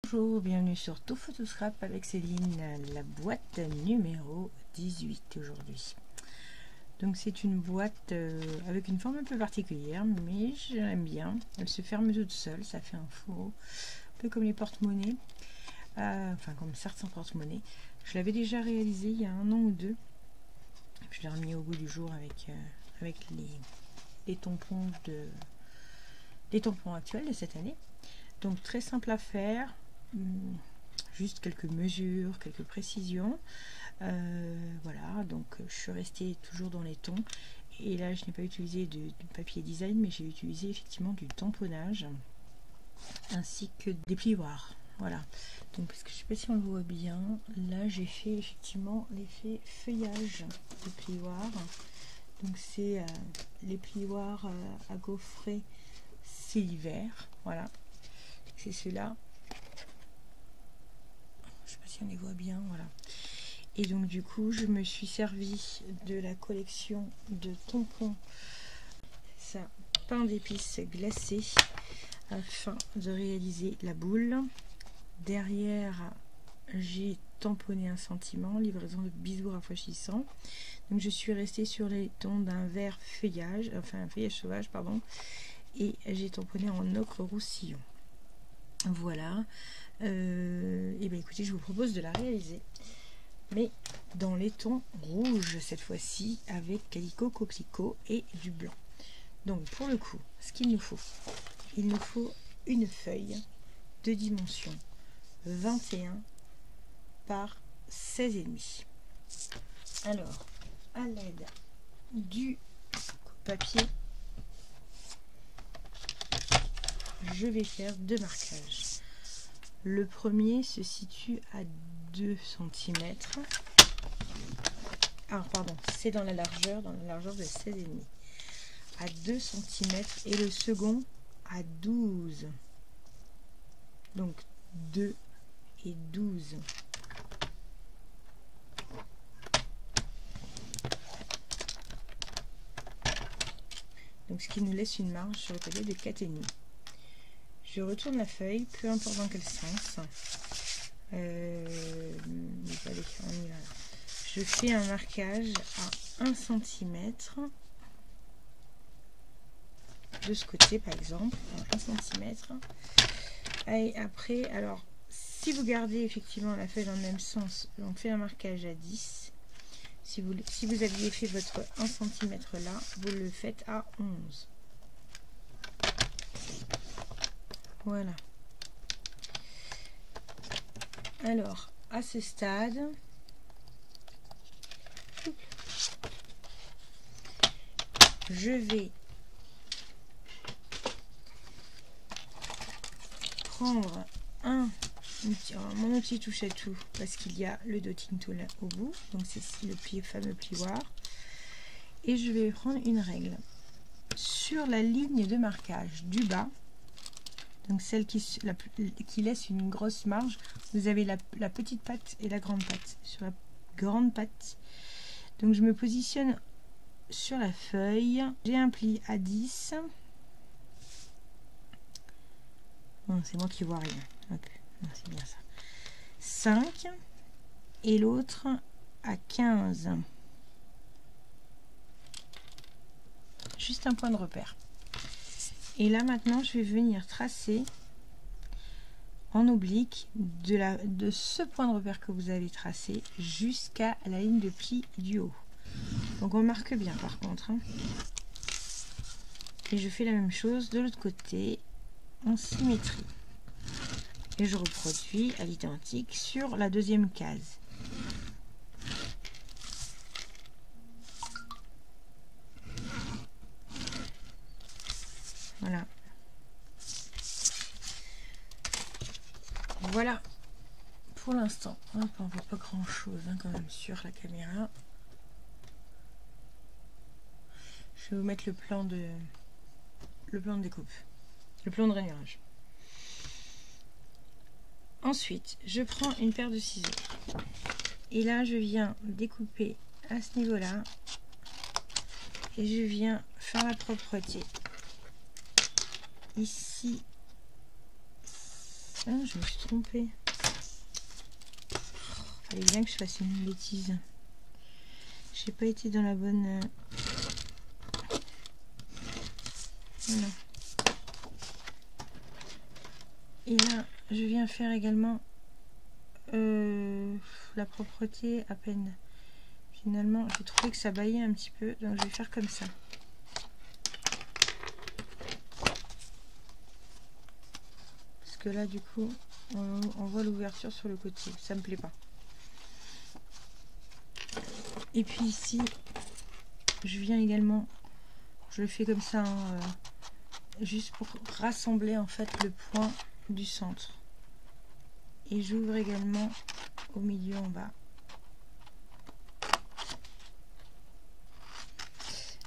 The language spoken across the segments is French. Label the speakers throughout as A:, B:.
A: Bonjour, bienvenue sur Tout Photo Scrap avec Céline, la boîte numéro 18 aujourd'hui. Donc c'est une boîte avec une forme un peu particulière, mais j'aime bien. Elle se ferme toute seule, ça fait un fourreau, un peu comme les porte-monnaies, enfin comme certains porte-monnaies. Je l'avais déjà réalisé il y a 1 an ou 2. Je l'ai remis au goût du jour avec les tampons actuels de cette année. Donc très simple à faire. Juste quelques mesures, quelques précisions. Voilà, donc je suis restée toujours dans les tons. Et là, je n'ai pas utilisé du papier design, mais j'ai utilisé effectivement du tamponnage ainsi que des plioirs. Voilà, donc parce que je ne sais pas si on le voit bien, là j'ai fait effectivement l'effet feuillage de plioirs. Donc c'est les plioirs à gaufrer, c'est l'hiver. Voilà, c'est ceux-là. Je sais pas si on les voit bien, voilà. Et donc du coup, je me suis servi de la collection de tampons, ça, pain d'épices glacé, afin de réaliser la boule. Derrière, j'ai tamponné un sentiment, livraison de bisous rafraîchissants. Donc je suis restée sur les tons d'un vert feuillage, enfin un feuillage sauvage, pardon, et j'ai tamponné en ocre roussillon. Voilà. Et bien écoutez, je vous propose de la réaliser, mais dans les tons rouges cette fois-ci, avec calicot, coquelicot et du blanc. Donc pour le coup, ce qu'il nous faut, il nous faut une feuille de dimension 21 par 16,5. Alors, à l'aide du papier, je vais faire 2 marquages. Le premier se situe à 2 cm. Alors pardon, c'est dans la largeur de 16,5 à 2 cm, et le second à 12. Donc 2 et 12. Donc ce qui nous laisse une marge sur le côté de 4,5. Je retourne la feuille, peu importe dans quel sens. Allez, on y va. Je fais un marquage à 1 cm de ce côté, par exemple, 1 cm. Et après, alors, si vous gardez effectivement la feuille dans le même sens, on fait un marquage à 10. Si vous aviez fait votre 1 cm là, vous le faites à 11. Voilà. Alors, à ce stade, je vais prendre mon outil touche à tout, parce qu'il y a le dotting tool au bout, donc c'est le fameux plioir, et je vais prendre une règle sur la ligne de marquage du bas, donc celle qui laisse une grosse marge. Vous avez la petite patte et la grande patte. Sur la grande patte, donc je me positionne sur la feuille, j'ai un pli à 10. Bon, c'est moi qui vois rien. C'est bien ça. 5 et l'autre à 15. Juste un point de repère. Et là maintenant, je vais venir tracer en oblique de ce point de repère que vous avez tracé jusqu'à la ligne de pli du haut. Donc on marque bien par contre, hein. Et je fais la même chose de l'autre côté en symétrie. Et je reproduis à l'identique sur la deuxième case. Voilà. Voilà pour l'instant. On ne voit pas grand chose hein, quand même sur la caméra. Je vais vous mettre le plan de découpe, le plan de rainurage. Ensuite, je prends une paire de ciseaux et là je viens découper à ce niveau là et je viens faire la propreté ici Ah, je me suis trompée. Fallait bien que je fasse une bêtise. J'ai pas été dans la bonne... Voilà. Et là, je viens faire également la propreté à peine. Finalement, j'ai trouvé que ça baillait un petit peu, donc je vais faire comme ça. Parce que là, du coup, on voit l'ouverture sur le côté. Ça me plaît pas. Et puis ici, je viens également, je le fais comme ça, hein, juste pour rassembler en fait le point du centre. Et j'ouvre également au milieu en bas.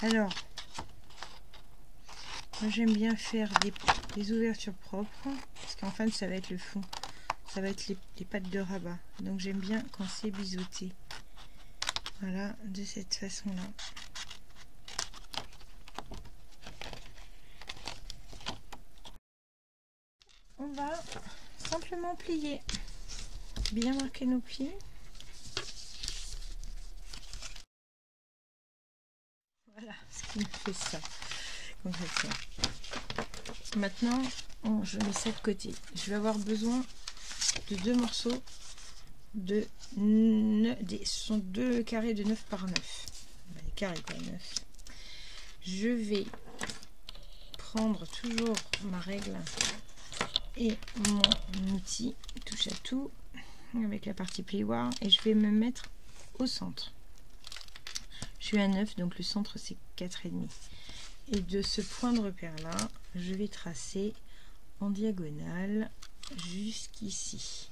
A: Alors, moi j'aime bien faire des ouvertures propres, parce qu'en fait ça va être le fond, ça va être les pattes de rabat. Donc j'aime bien quand c'est biseauté. Voilà, de cette façon-là. On va simplement plier, bien marquer nos plis. Voilà ce qui me fait ça concrètement. Maintenant, je mets ça de côté. Je vais avoir besoin de 2 morceaux de 9, ce sont 2 carrés de 9 par 9. Des carrés quoi, 9. Je vais prendre toujours ma règle et mon outil touche à tout avec la partie plioir et je vais me mettre au centre. Je suis à 9, donc le centre c'est 4,5. Et de ce point de repère là, je vais tracer en diagonale jusqu'ici.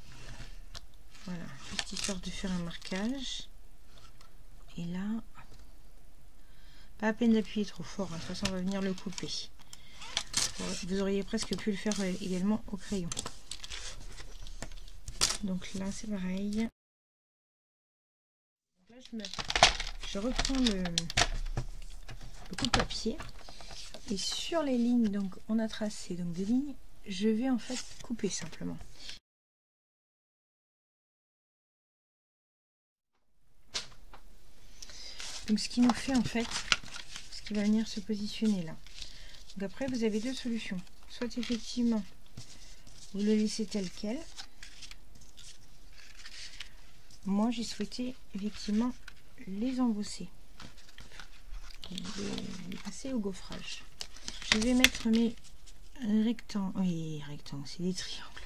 A: Voilà, juste histoire de faire un marquage. Et là, pas à peine d'appuyer trop fort, hein. De toute façon on va venir le couper. Vous auriez presque pu le faire également au crayon. Donc là c'est pareil. Donc là je reprends le coupe-papier et sur les lignes, donc on a tracé donc des lignes, je vais en fait couper simplement. Donc ce qui nous fait en fait, ce qui va venir se positionner là. Donc après vous avez deux solutions. Soit effectivement vous le laissez tel quel. Moi j'ai souhaité effectivement les embosser. Les passer au gaufrage. Je vais mettre mes rectangles. Oui, rectangles, c'est des triangles.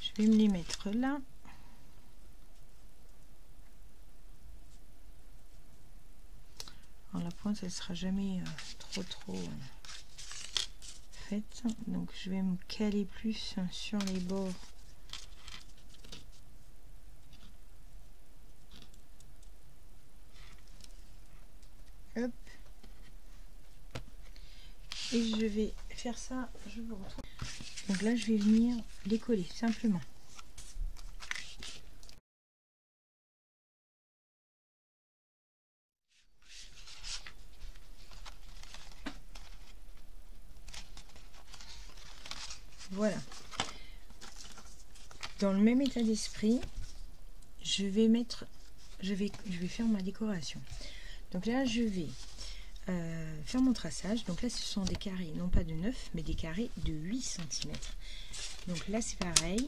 A: Je vais me les mettre là. Alors la pointe elle sera jamais trop faite, donc je vais me caler plus sur les bords. Hop. Et je vais faire ça, je vous retrouve. Donc là je vais venir les coller simplement. Voilà. Dans le même état d'esprit, je vais faire ma décoration. Donc là, je vais faire mon traçage. Donc là, ce sont des carrés, non pas de 9, mais des carrés de 8 cm. Donc là, c'est pareil.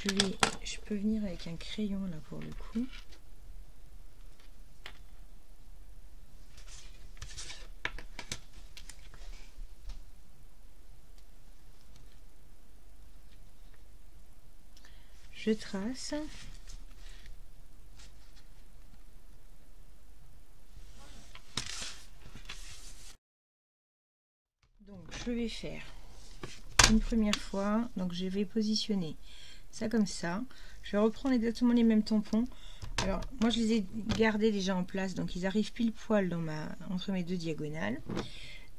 A: Je peux venir avec un crayon là pour le coup. Je trace. Donc je vais faire une première fois, donc je vais positionner ça comme ça. Je vais reprendre exactement les mêmes tampons. Alors moi je les ai gardés déjà en place, donc ils arrivent pile poil dans entre mes deux diagonales.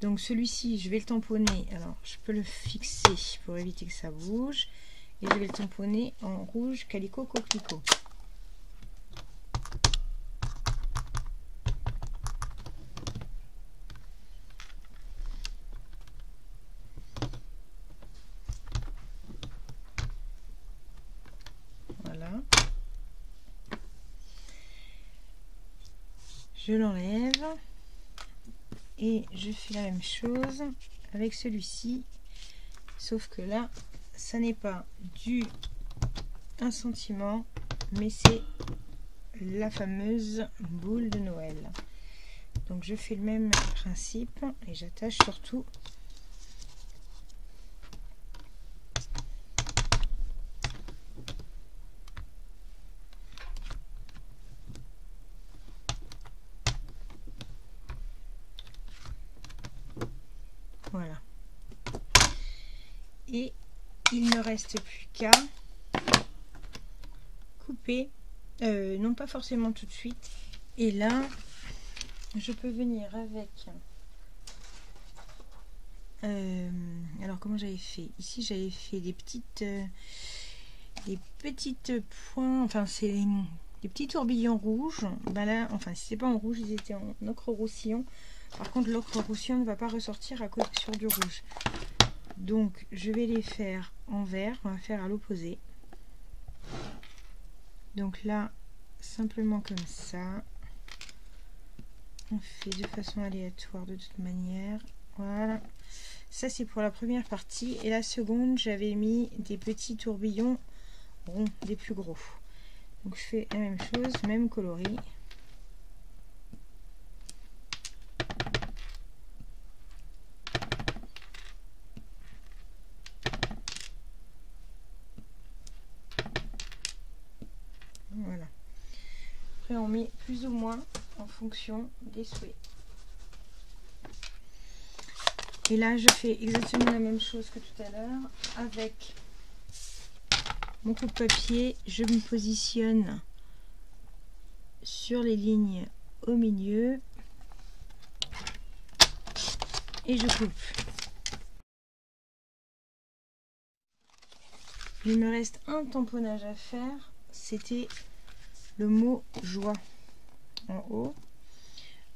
A: Donc celui-ci je vais le tamponner, alors je peux le fixer pour éviter que ça bouge, et je vais le tamponner en rouge calicot coquelicot. Je l'enlève et je fais la même chose avec celui-ci, sauf que là ça n'est pas du 1 cm, mais c'est la fameuse boule de Noël. Donc je fais le même principe et j'attache surtout voilà. Et il ne reste plus qu'à couper, non pas forcément tout de suite. Et là, je peux venir avec... alors comment j'avais fait? Ici j'avais fait des petites points, enfin c'est des petits tourbillons rouges. Ben là, enfin si c'est pas en rouge, ils étaient en ocre roussillon. Par contre l'ocre roussillon ne va pas ressortir à côté sur du rouge. Donc je vais les faire en vert, on va faire à l'opposé. Donc là, simplement comme ça. On fait de façon aléatoire de toute manière. Voilà. Ça c'est pour la première partie. Et la seconde, j'avais mis des petits tourbillons ronds, des plus gros. Donc je fais la même chose, même coloris. Voilà. Après on met plus ou moins en fonction des souhaits. Et là je fais exactement la même chose que tout à l'heure. Avec mon coupe-papier, je me positionne sur les lignes au milieu et je coupe. Il me reste un tamponnage à faire, c'était le mot joie en haut.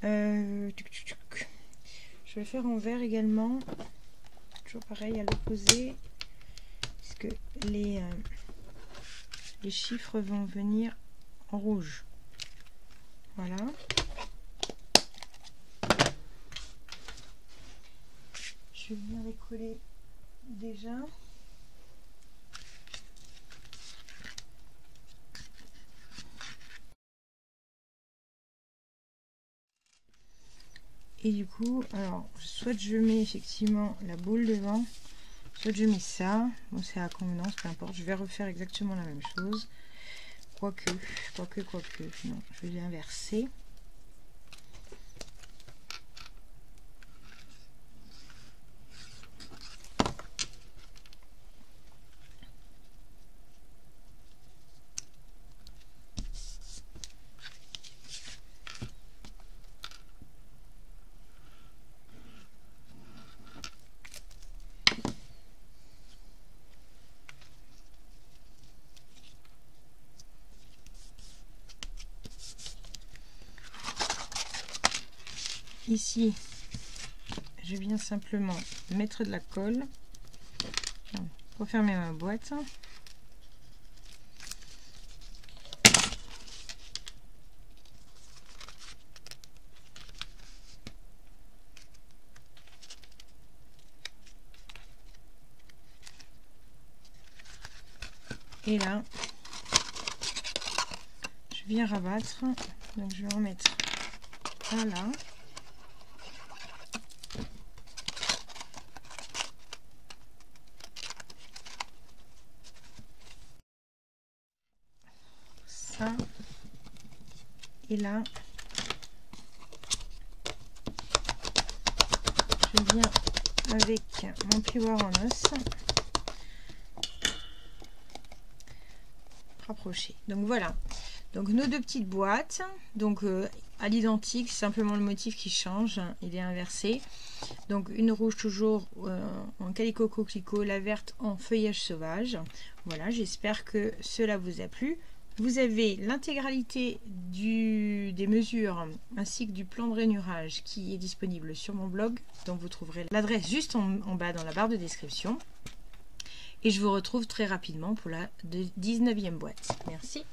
A: Je vais le faire en vert également, toujours pareil à l'opposé, puisque les chiffres vont venir en rouge. Voilà. Je vais venir les coller déjà. Et du coup, alors, soit je mets effectivement la boule devant, soit je mets ça. Bon, c'est à convenance, peu importe. Je vais refaire exactement la même chose. Quoique, non, je vais l'inverser. Ici, je viens simplement mettre de la colle pour fermer ma boîte. Et là, je viens rabattre. Donc je vais en mettre un là. Ça. Et là, je viens avec mon plioir en os rapprocher. Donc voilà. Donc nos deux petites boîtes. Donc à l'identique, c'est simplement le motif qui change. Il est inversé. Donc une rouge toujours en calicot coquelicot, la verte en feuillage sauvage. Voilà, j'espère que cela vous a plu. Vous avez l'intégralité des mesures ainsi que du plan de rainurage qui est disponible sur mon blog, dont vous trouverez l'adresse juste en bas dans la barre de description. Et je vous retrouve très rapidement pour la 19e boîte. Merci.